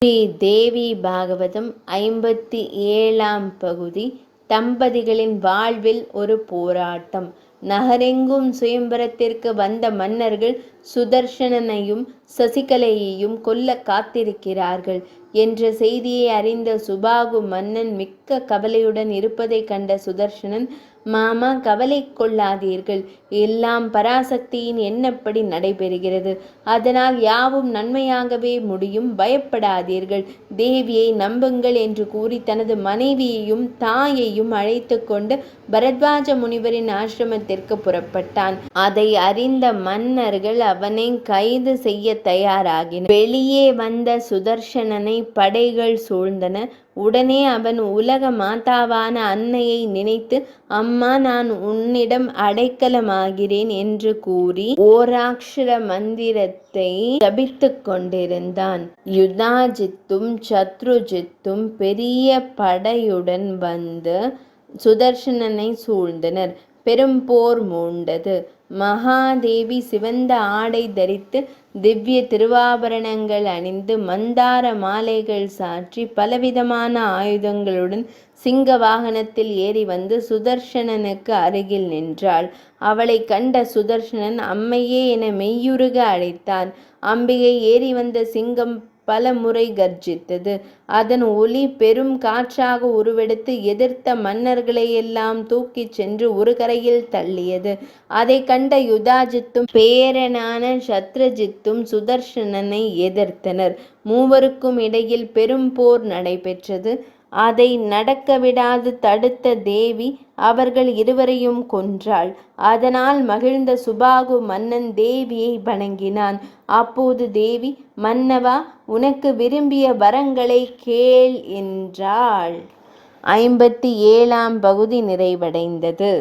ஸ்ரீ தேவி பாகவதம் 57ஆம் பகுதி. தம்பதிகளின் வாழ்வில் ஒரு போராட்டம். நகரெங்கும் சுயம்பரத்திற்கு வந்த மன்னர்கள் சுதர்சனனையும் சசிகலையையும் கொல்ல காத்திருக்கிறார்கள் என்ற செய்தியை அறிந்த சுபாகு மன்னன் மிக்க கவலையுடன் இருப்பதைக் கண்ட சுதர்சனன், மாமா, கவலை கொள்ளாதீர்கள், எல்லாம் பராசக்தியின் எண்ணப்படி நடைபெறுகிறது. அதனால் யாவும் நன்மையாகவே முடியும், பயப்படாதீர்கள், தேவியை நம்புங்கள் என்று கூறி தனது மனைவியையும் தாயையும் அழைத்து கொண்டு பரத்வாஜ முனிவரின் ஆசிரமத்திற்கு புறப்பட்டான். அதை அறிந்த மன்னர்கள் அவனை கைது செய்ய தயாராகினர். வெளியே வந்த சுதர்சனனை படைகள் சூழ்ந்தன. உடனே அவன் உலக மாதாவான அன்னையை நினைத்து, அம்மா, நான் உன்னிடம் அடைக்கலமாகிறேன் என்று கூறி ஓராக்ஷர மந்திரத்தை ஜபித்துக் கொண்டிருந்தான். யுதாஜித்தும் சத்ருஜித்தும் பெரிய படையுடன் வந்து சுதர்சனனை சூழ்ந்தனர். பெரும் போர் மூண்டது. மகாதேவி சிவந்த ஆடை தரித்து திவ்ய திருவாபரணங்கள் அணிந்து மந்தார மாலைகள் சாற்றி பலவிதமான ஆயுதங்களுடன் சிங்க வாகனத்தில் ஏறி வந்து சுதர்சனனுக்கு அருகில் நின்றாள். அவளை கண்ட சுதர்சனன் அம்மையே என மெய்யுருக அழைத்தான். அம்பிகை ஏறி வந்த சிங்கம் பல முறை கர்ஜித்தது. அதன் ஒலி பெரும் காற்றாக உருவெடுத்து எதிர்த்த மன்னர்களையெல்லாம் தூக்கிச் சென்று ஒரு கரையில் தள்ளியது. அதை கண்ட யுதாஜித்தும் பேரனான சத்ரஜித்தும் சுதர்சனனை எதிர்த்தனர். மூவருக்கும் இடையில் பெரும் போர் நடைபெற்றது. அதை நடக்க விடாது தடுத்த தேவி அவர்கள் இருவரையும் கொன்றாள். அதனால் மகிழ்ந்த சுபாகு மன்னன் தேவியை வணங்கினான். அப்போது தேவி, மன்னவா, உனக்கு விரும்பிய வரங்களை கேள் என்றாள். 57ஆம் பகுதி நிறைவடைந்தது.